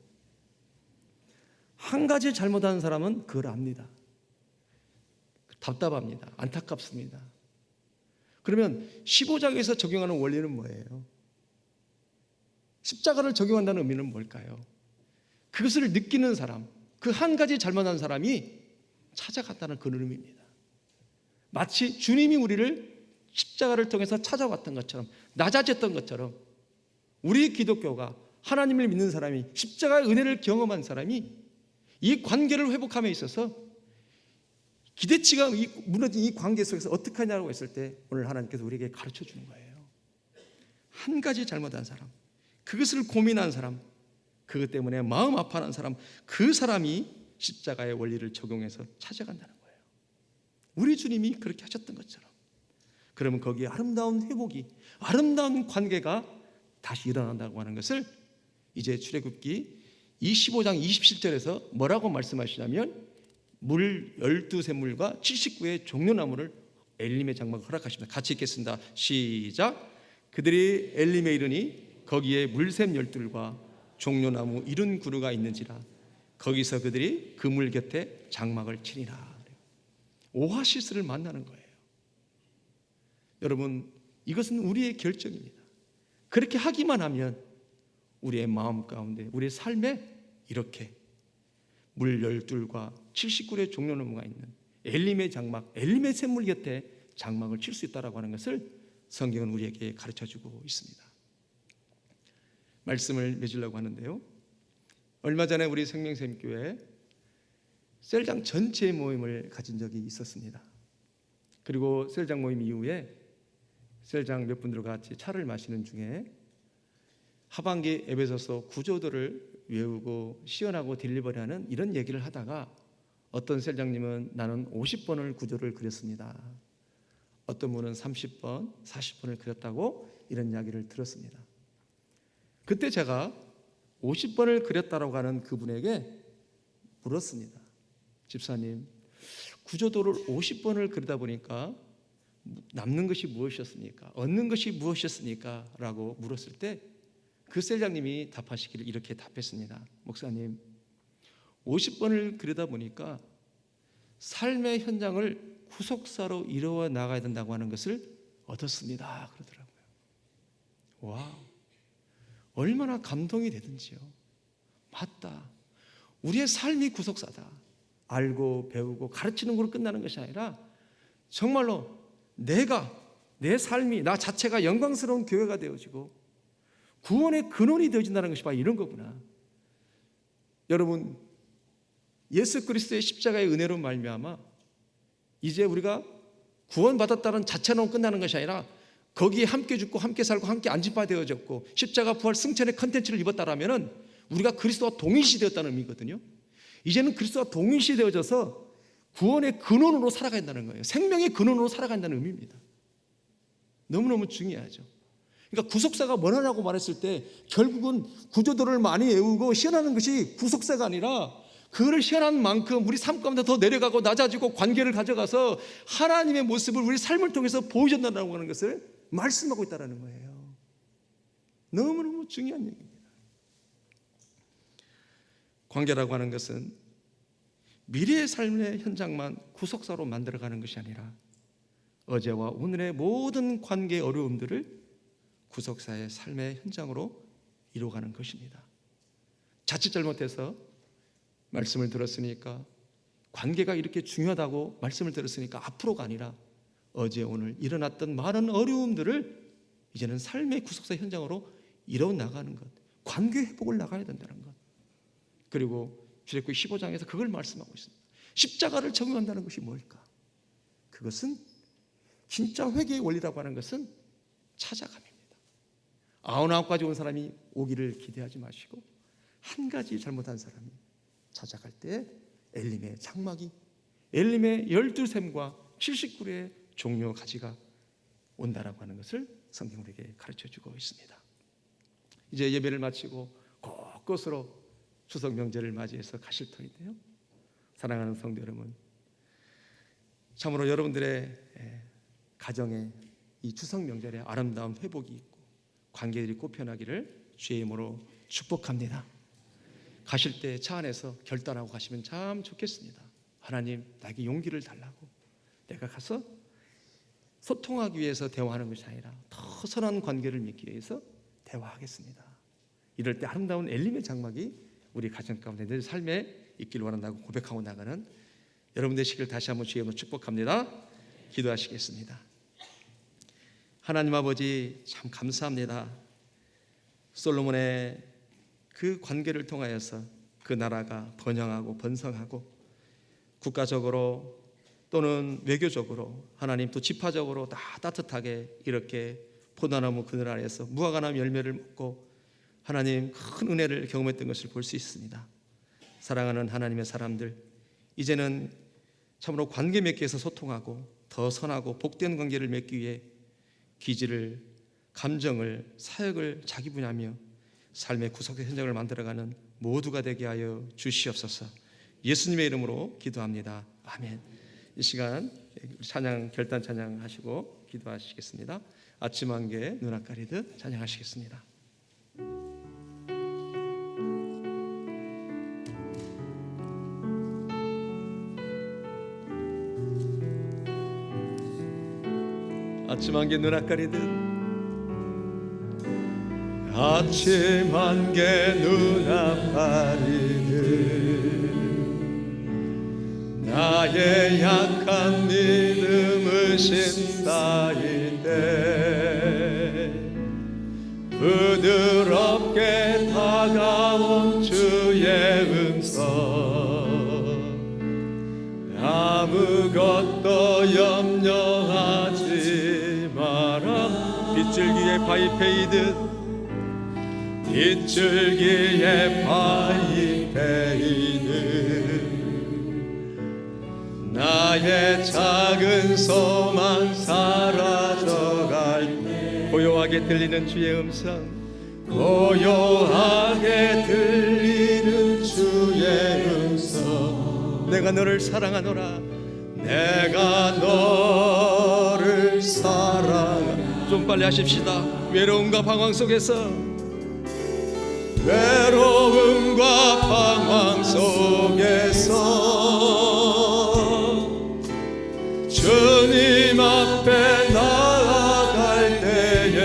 한 가지 잘못한 사람은 그걸 압니다. 답답합니다. 안타깝습니다. 그러면 15장에서 적용하는 원리는 뭐예요? 십자가를 적용한다는 의미는 뭘까요? 그것을 느끼는 사람, 그 한 가지 잘못한 사람이 찾아갔다는 그런 의미입니다. 마치 주님이 우리를 십자가를 통해서 찾아왔던 것처럼, 낮아졌던 것처럼, 우리 기독교가 하나님을 믿는 사람이, 십자가의 은혜를 경험한 사람이 이 관계를 회복함에 있어서 기대치가 무너진 이 관계 속에서 어떻게 하냐고 했을 때 오늘 하나님께서 우리에게 가르쳐 주는 거예요. 한 가지 잘못한 사람, 그것을 고민한 사람, 그것 때문에 마음 아파하는 사람, 그 사람이 십자가의 원리를 적용해서 찾아간다는 거예요. 우리 주님이 그렇게 하셨던 것처럼. 그러면 거기에 아름다운 회복이, 아름다운 관계가 다시 일어난다고 하는 것을 이제 출애굽기 25장 27절에서 뭐라고 말씀하시냐면 물 12샘물과 79의 종려나무를 엘림의 장막을 허락하십니다. 같이 읽겠습니다. 시작. 그들이 엘림에 이르니 거기에 물샘 12과 종려나무 70그루가 있는지라 거기서 그들이 그 물 곁에 장막을 치니라. 오아시스를 만나는 거예요. 여러분, 이것은 우리의 결정입니다. 그렇게 하기만 하면 우리의 마음 가운데, 우리의 삶에 이렇게 물 12과 70그루의 종려나무가 있는 엘림의 장막, 엘림의 샘물 곁에 장막을 칠 수 있다라고 하는 것을 성경은 우리에게 가르쳐주고 있습니다. 말씀을 맺으려고 하는데요, 얼마 전에 우리 생명샘교회 셀장 전체 모임을 가진 적이 있었습니다. 그리고 셀장 모임 이후에 셀장 몇 분들과 같이 차를 마시는 중에 하반기 에베소서 구조도를 외우고 시연하고 딜리버리하는 이런 얘기를 하다가 어떤 셀장님은 나는 50번을 구조를 그렸습니다. 어떤 분은 30번, 40번을 그렸다고 이런 이야기를 들었습니다. 그때 제가 50번을 그렸다고 하는 그분에게 물었습니다. 집사님, 구조도를 50번을 그리다 보니까 남는 것이 무엇이었습니까? 얻는 것이 무엇이었습니까? 라고 물었을 때 그 셀장님이 답하시기를 이렇게 답했습니다. 목사님, 50번을 그리다 보니까 삶의 현장을 구속사로 이루어 나가야 된다고 하는 것을 얻었습니다. 그러더라고요. 와, 얼마나 감동이 되든지요. 맞다. 우리의 삶이 구속사다. 알고 배우고 가르치는 걸로 끝나는 것이 아니라 정말로 내 삶이, 나 자체가 영광스러운 교회가 되어지고 구원의 근원이 되어진다는 것이 바로 이런 거구나. 여러분, 예수 그리스도의 십자가의 은혜로 말미암아 이제 우리가 구원받았다는 자체로 끝나는 것이 아니라 거기에 함께 죽고 함께 살고 함께 안전바 되어졌고 십자가 부활 승천의 컨텐츠를 입었다라면 우리가 그리스도와 동일시 되었다는 의미거든요. 이제는 그리스도와 동일시 되어져서 구원의 근원으로 살아간다는 거예요. 생명의 근원으로 살아간다는 의미입니다. 너무너무 중요하죠. 그러니까 구속사가 뭐냐고 말했을 때 결국은 구조도를 많이 외우고 시연하는 것이 구속사가 아니라 그를 시연한 만큼 우리 삶 가운데 더 내려가고 낮아지고 관계를 가져가서 하나님의 모습을 우리 삶을 통해서 보여준다고 하는 것을 말씀하고 있다는 거예요. 너무너무 중요한 얘기입니다. 관계라고 하는 것은 미래의 삶의 현장만 구속사로 만들어가는 것이 아니라 어제와 오늘의 모든 관계의 어려움들을 구속사의 삶의 현장으로 이루어가는 것입니다. 자칫 잘못해서 말씀을 들었으니까 관계가 이렇게 중요하다고 말씀을 들었으니까 앞으로가 아니라 어제 오늘 일어났던 많은 어려움들을 이제는 삶의 구속사 현장으로 이루어 나가는 것, 관계 회복을 나가야 된다는 것. 그리고 출애굽기 15장에서 그걸 말씀하고 있습니다. 십자가를 적용한다는 것이 뭘까? 그것은 진짜 회개의 원리라고 하는 것은 찾아감입니다. 99가지 온 사람이 오기를 기대하지 마시고 한 가지 잘못한 사람이 찾아갈 때 엘림의 장막이, 엘림의 12샘과 70그루의 종려 가지가 온다라고 하는 것을 성경 우리에게 가르쳐주고 있습니다. 이제 예배를 마치고 곳곳으로 추석 명절을 맞이해서 가실 터인데요, 사랑하는 성도 여러분, 참으로 여러분들의 가정에 이 추석 명절에 아름다운 회복이 있고 관계들이 꽃피어나기를 주의 이름으로 축복합니다. 가실 때 차 안에서 결단하고 가시면 참 좋겠습니다. 하나님, 나에게 용기를 달라고, 내가 가서 소통하기 위해서 대화하는 것이 아니라 더 선한 관계를 맺기 위해서 대화하겠습니다. 이럴 때 아름다운 엘림의 장막이 우리 가정 가운데 내 삶에 있기를 원한다고 고백하고 나가는 여러분 되시길 다시 한번 주의 이름으로 축복합니다. 기도하시겠습니다. 하나님 아버지, 참 감사합니다. 솔로몬의 그 관계를 통하여서 그 나라가 번영하고 번성하고 국가적으로 또는 외교적으로 하나님 또 지파적으로 다 따뜻하게 이렇게 포도나무 그늘 아래에서 무화과나무 열매를 먹고 하나님 큰 은혜를 경험했던 것을 볼 수 있습니다. 사랑하는 하나님의 사람들, 이제는 참으로 관계 맺기 위해서 소통하고 더 선하고 복된 관계를 맺기 위해 기질을, 감정을, 사역을 자기 분야며 삶의 구석의 현장을 만들어가는 모두가 되게 하여 주시옵소서. 예수님의 이름으로 기도합니다. 아멘. 이 시간 찬양, 결단 찬양 하시고 기도하시겠습니다. 아침 한개 눈 앞가리듯 찬양하시겠습니다. 아침 한개 눈 앞가리듯, 아침 한개 눈 앞가리듯 나의 약한 믿음 의심 쌓일 때 부드럽게 다가온 주의 음성, 아무것도 염려하지 마라. 빗줄기에 바위 패이듯, 빗줄기에 바위 패이듯 나의 작은 소망 사라져갈 때 고요하게 들리는 주의 음성, 고요하게 들리는 주의 음성, 내가 너를 사랑하노라, 내가 너를 사랑하노라. 좀 빨리 하십시다. 외로움과 방황 속에서, 외로움과 방황 속에서 주님 앞에 나아갈 때에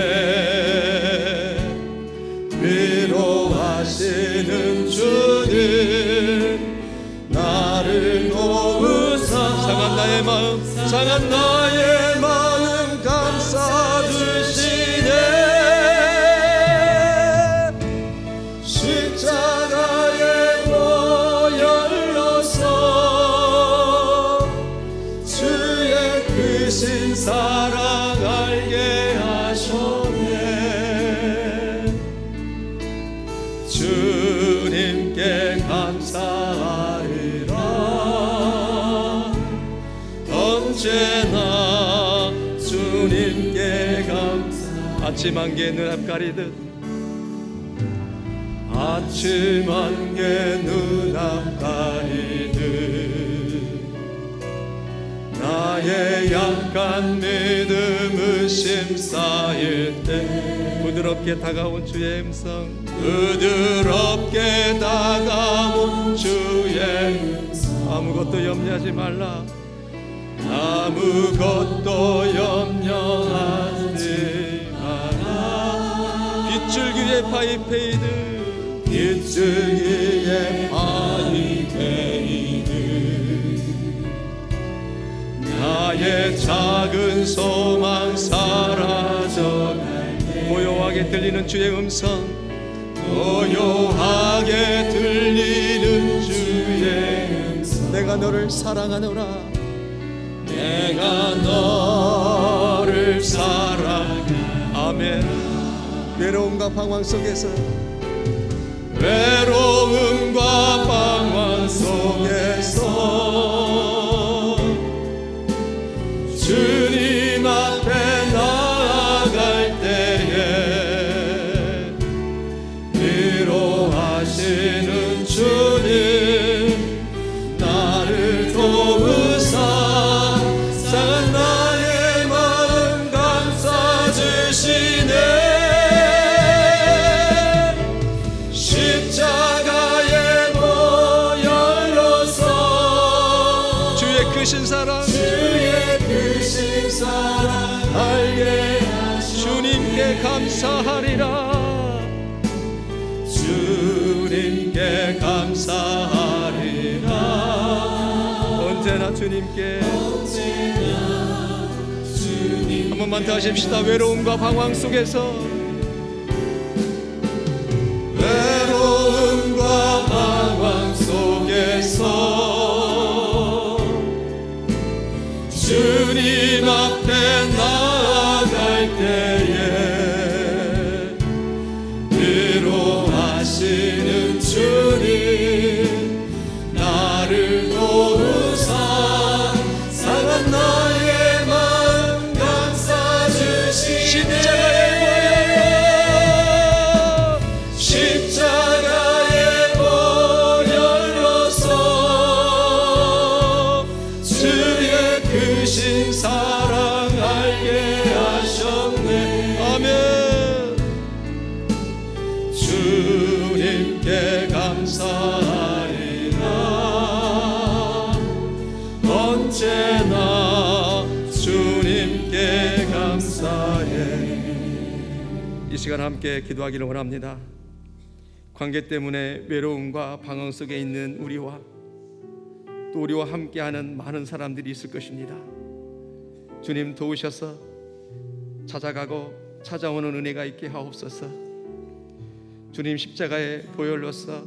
위로하시는 주님 나를 도우사. 상한 나의 마음, 상한 나의 마음 감싸주시네. 십자가에 모여서 주의 크신 사랑 알게 하셨네. 주님께 감사하리라. 언제나 주님께 감사. 아침 한개 눈 앞가리듯, 아침 한개 눈 앞가리듯 나의 약한 믿음 의심 쌓일 때 부드럽게 다가온 주의 음성, 부드럽게 다가온 주의 음성, 아무것도 염려하지 말라, 아무것도 염려하지 마라. 빗줄기에 바위 패이듯, 빗줄기에 바위 패이듯 나의 작은 소망 사라져갈 때 고요하게 들리는 주의 음성, 고요하게 들리는 주의 음성, 내가 너를 사랑하노라, 내가 너를 사랑하노라. 아멘. 외로움과 방황 속에서, 외로움과 방황 속에서 주님 앞에 나아갈 때에 위로하시는 주님 나를 도우사. 상한 나의 마음 감싸주시네. 십자가에 모여서 주의 크신 사랑, 주의 크신 사랑 알게 하시네. 주님께 감사하리라, 주님께 감사하리라. 언제나 주님께, 언제나 주님. 한 번만 더 하십시다. 외로움과 방황 속에서, 외로움과 방황 속에서 주님께 감사하리라. 언제나 주님께 감사해. 이 시간 함께 기도하기를 원합니다. 관계 때문에 외로움과 방황 속에 있는 우리와 또 우리와 함께하는 많은 사람들이 있을 것입니다. 주님 도우셔서 찾아가고 찾아오는 은혜가 있게 하옵소서. 주님 십자가의 보혈로서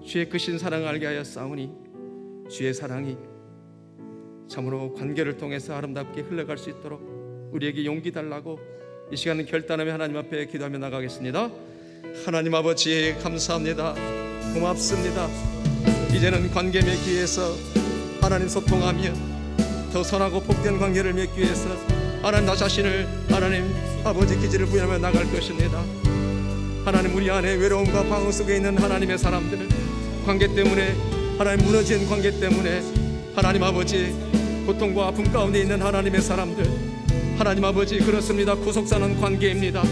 주의 크신 사랑을 알게 하여 싸우니 주의 사랑이 참으로 관계를 통해서 아름답게 흘러갈 수 있도록 우리에게 용기 달라고 이 시간은 결단하며 하나님 앞에 기도하며 나가겠습니다. 하나님 아버지 감사합니다. 고맙습니다. 이제는 관계 맺기 위해서 하나님 소통하며 더 선하고 복된 관계를 맺기 위해서 하나님 나 자신을 하나님 아버지 기질을 부여하며 나갈 것입니다. 하나님 우리 안에 외로움과 방황 속에 있는 하나님의 사람들을 관계 때문에 하나님 무너진 관계 때문에 하나님 아버지 고통과 아픔 가운데 있는 하나님의 사람들 하나님 아버지 그렇습니다. 구속사는 관계입니다.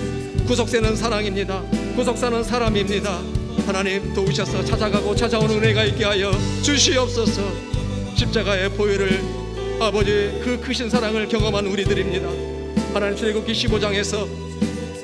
구속사는 사랑입니다. 구속사는 사람입니다. 하나님 도우셔서 찾아가고 찾아오는 은혜가 있게 하여 주시옵소서. 십자가의 보혈을 아버지 그 크신 사랑을 경험한 우리들입니다. 하나님 출애굽기 15장에서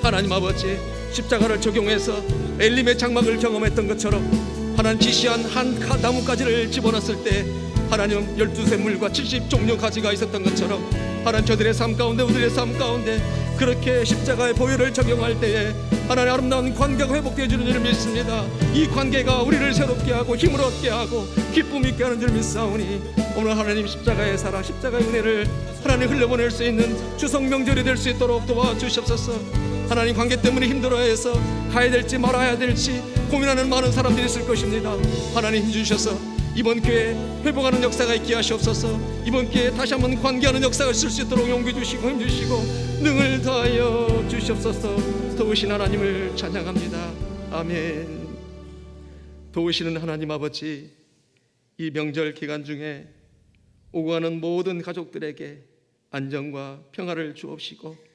하나님 아버지 십자가를 적용해서 엘림의 장막을 경험했던 것처럼 하나님 지시한 한 나뭇가지를 집어넣었을 때 하나님 12샘물과 70종류 가지가 있었던 것처럼 하나님 저들의 삶 가운데 우리의 삶 가운데 그렇게 십자가의 보혈을 적용할 때에 하나님 아름다운 관계가 회복되어 주는 줄 믿습니다. 이 관계가 우리를 새롭게 하고 힘을 얻게 하고 기쁨 있게 하는 줄 믿사오니 오늘 하나님 십자가의 사랑 십자가의 은혜를 하나님 흘려보낼 수 있는 추석 명절이 될 수 있도록 도와주시옵소서. 하나님 관계 때문에 힘들어해서 가야 될지 말아야 될지 고민하는 많은 사람들이 있을 것입니다. 하나님 힘주셔서 이번 기회에 회복하는 역사가 있게 하시옵소서. 이번 기회에 다시 한번 관계하는 역사가 있을 수 있도록 용기 주시고 힘주시고 능을 다하여 주시옵소서. 도우신 하나님을 찬양합니다. 아멘. 도우시는 하나님 아버지, 이 명절 기간 중에 오고 가는 모든 가족들에게 안정과 평화를 주옵시고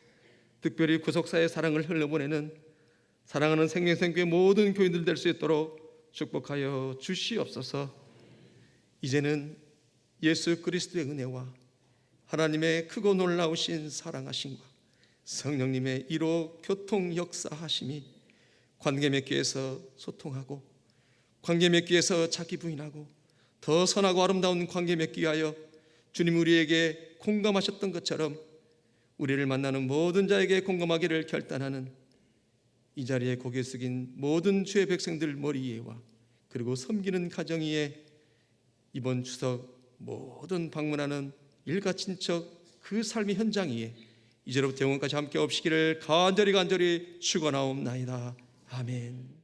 특별히 구속사의 사랑을 흘려보내는 사랑하는 생명생교의 모든 교인들 될 수 있도록 축복하여 주시옵소서. 이제는 예수 그리스도의 은혜와 하나님의 크고 놀라우신 사랑하심과 성령님의 이로 교통 역사하심이 관계 맺기 위해서 소통하고 관계 맺기 위해서 자기 부인하고 더 선하고 아름다운 관계 맺기 위하여 주님 우리에게 공감하셨던 것처럼 우리를 만나는 모든 자에게 공감하기를 결단하는 이 자리에 고개 숙인 모든 주의 백성들 머리 위에와 그리고 섬기는 가정 위에 이번 추석 모든 방문하는 일가 친척 그 삶의 현장 위에 이제로부터 영원까지 함께 없시기를 간절히 축원하옵나이다. 아멘.